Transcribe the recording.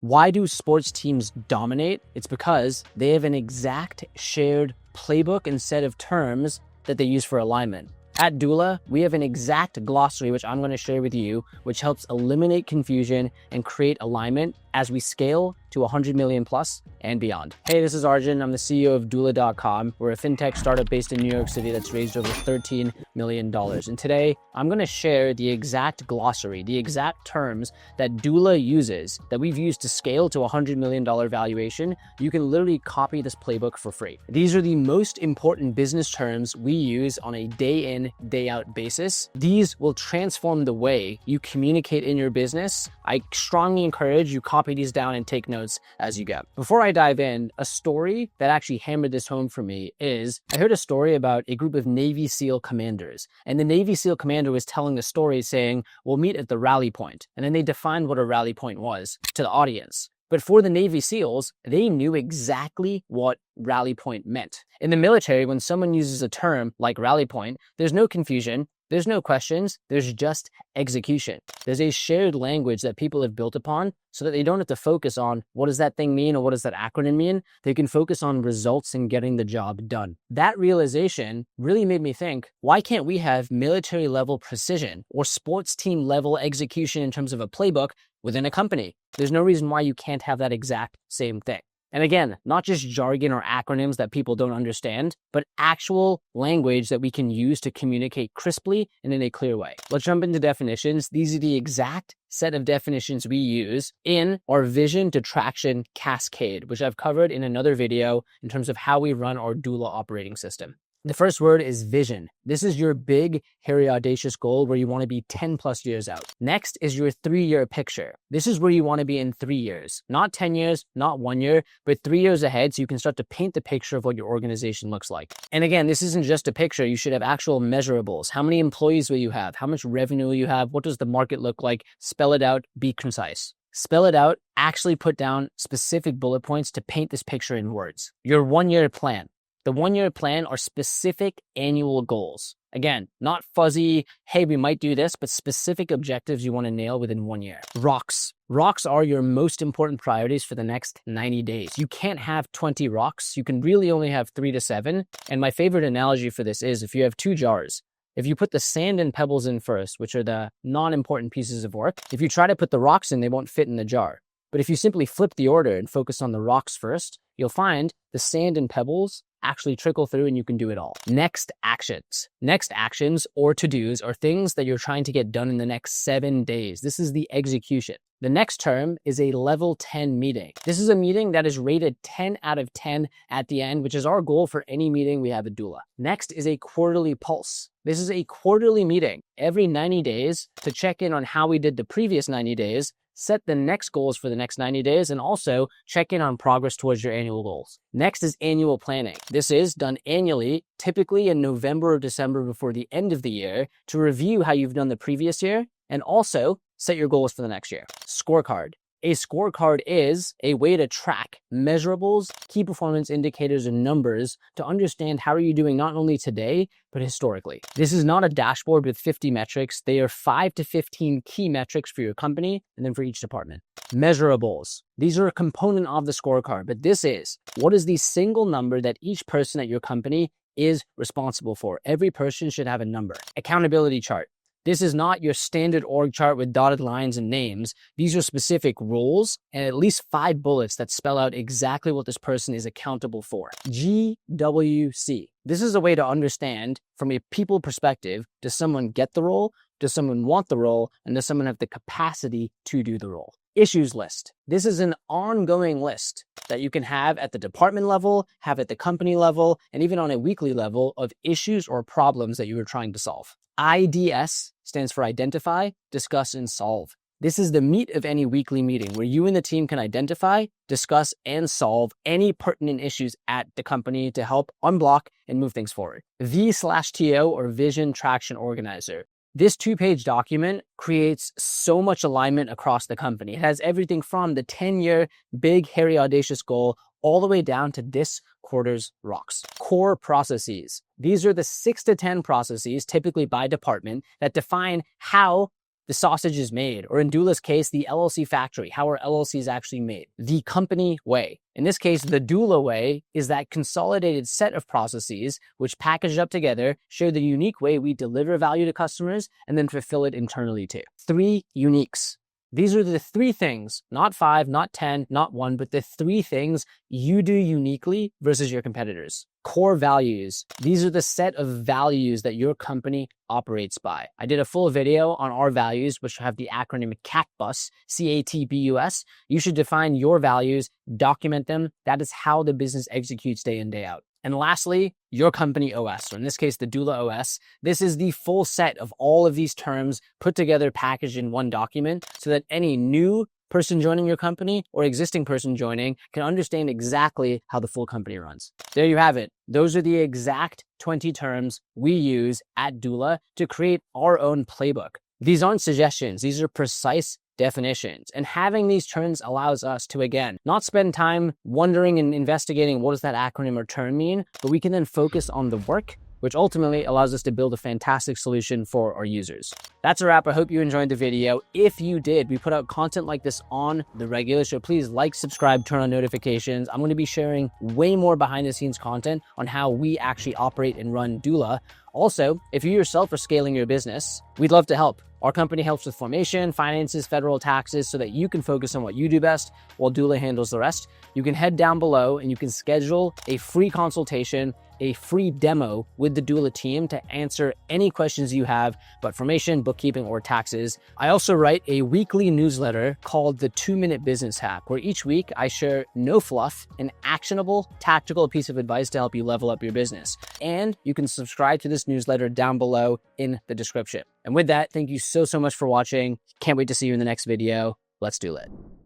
Why do sports teams dominate? It's because they have an exact shared playbook and set of terms that they use for alignment. At Doola, we have an exact glossary, which I'm going to share with you, which helps eliminate confusion and create alignment as we scale to 100 million plus and beyond. Hey, this is Arjun. I'm the CEO of doola.com. We're a fintech startup based in New York City that's raised over $13 million. And today I'm going to share the exact glossary, the exact terms that Doola uses that we've used to scale to $100 million valuation. You can literally copy this playbook for free. These are the most important business terms we use on a day in, day out basis. These will transform the way you communicate in your business. I strongly encourage you copy these down and take notes as you go. Before I dive in, a story that actually hammered this home for me is I heard a story about a group of Navy SEAL commanders, and the Navy SEAL commander was telling the story saying, we'll meet at the rally point. And then they defined what a rally point was to the audience. But for the Navy SEALs, they knew exactly what rally point meant. In the military, when someone uses a term like rally point, there's no confusion, there's no questions, there's just execution. There's a shared language that people have built upon so that they don't have to focus on what does that thing mean or what does that acronym mean. They can focus on results and getting the job done. That realization really made me think, why can't we have military level precision or sports team level execution in terms of a playbook within a company? There's no reason why you can't have that exact same thing. And again, not just jargon or acronyms that people don't understand, but actual language that we can use to communicate crisply and in a clear way. Let's jump into definitions. These are the exact set of definitions we use in our vision to traction cascade, which I've covered in another video in terms of how we run our Doola operating system. The first word is vision. This is your big, hairy, audacious goal where you want to be 10 plus years out. Next is your 3-year picture. This is where you want to be in 3 years, not 10 years, not 1 year, but 3 years ahead so you can start to paint the picture of what your organization looks like. And again, this isn't just a picture. You should have actual measurables. How many employees will you have? How much revenue will you have? What does the market look like? Spell it out, be concise. Spell it out, actually put down specific bullet points to paint this picture in words. Your 1-year plan. The 1-year plan are specific annual goals. Again, not fuzzy, hey, we might do this, but specific objectives you want to nail within 1 year. Rocks. Rocks are your most important priorities for the next 90 days. You can't have 20 rocks. You can really only have 3 to 7. And my favorite analogy for this is if you have 2 jars, if you put the sand and pebbles in first, which are the non-important pieces of work, if you try to put the rocks in, they won't fit in the jar. But if you simply flip the order and focus on the rocks first, you'll find the sand and pebbles actually trickle through and you can do it all. Next actions. Next actions or to-dos are things that you're trying to get done in the next 7 days. This is the execution. The next term is a level 10 meeting. This is a meeting that is rated 10 out of 10 at the end, which is our goal for any meeting we have at Doola. Next is a quarterly pulse. This is a quarterly meeting every 90 days to check in on how we did the previous 90 days, set the next goals for the next 90 days, and also check in on progress towards your annual goals. Next is annual planning. This is done annually, typically in November or December before the end of the year, to review how you've done the previous year and also set your goals for the next year. Scorecard. A scorecard is a way to track measurables, key performance indicators, and numbers to understand how are you doing not only today, but historically. This is not a dashboard with 50 metrics. They are 5 to 15 key metrics for your company and then for each department. Measurables. These are a component of the scorecard, but this is what is the single number that each person at your company is responsible for. Every person should have a number. Accountability chart. This is not your standard org chart with dotted lines and names. These are specific roles and at least 5 bullets that spell out exactly what this person is accountable for. GWC. This is a way to understand from a people perspective, does someone get the role? Does someone want the role? And does someone have the capacity to do the role? Issues list. This is an ongoing list that you can have at the department level, have at the company level, and even on a weekly level of issues or problems that you are trying to solve. IDS stands for identify, discuss, and solve. This is the meat of any weekly meeting where you and the team can identify, discuss, and solve any pertinent issues at the company to help unblock and move things forward. V/TO or Vision Traction Organizer. This 2-page document creates so much alignment across the company. It has everything from the 10-year big, hairy, audacious goal all the way down to this quarter's rocks. Core processes. These are the 6 to 10 processes, typically by department, that define how the sausage is made, or in doula's case, the LLC factory, how our LLC is actually made, the company way. In this case, the doula way is that consolidated set of processes which packaged up together show the unique way we deliver value to customers and then fulfill it internally too. 3 uniques. These are the 3 things, not 5, not 10, not 1, but the 3 things you do uniquely versus your competitors. Core values. These are the set of values that your company operates by. I did a full video on our values, which have the acronym CATBUS, C-A-T-B-U-S. You should define your values, document them. That is how the business executes day in, day out. And lastly, your company OS, or in this case, the doula OS. This is the full set of all of these terms put together, packaged in one document so that any new person joining your company or existing person joining can understand exactly how the full company runs. There you have it. Those are the exact 20 terms we use at Doula to create our own playbook. These aren't suggestions. These are precise definitions. And having these terms allows us to, again, not spend time wondering and investigating what does that acronym or term mean, but we can then focus on the work, which ultimately allows us to build a fantastic solution for our users. That's a wrap. I hope you enjoyed the video. If you did, we put out content like this on the regular, so please like, subscribe, turn on notifications. I'm going to be sharing way more behind the scenes content on how we actually operate and run Doula. Also, if you yourself are scaling your business, we'd love to help. Our company helps with formation, finances, federal taxes, so that you can focus on what you do best while Doula handles the rest. You can head down below and you can schedule a free consultation, a free demo with the Doula team to answer any questions you have about formation, bookkeeping, or taxes. I also write a weekly newsletter called the 2-Minute Business Hack, where each week I share no fluff, an actionable, tactical piece of advice to help you level up your business. And you can subscribe to this newsletter down below in the description. And with that, thank you so much for watching. Can't wait to see you in the next video. Let's do it.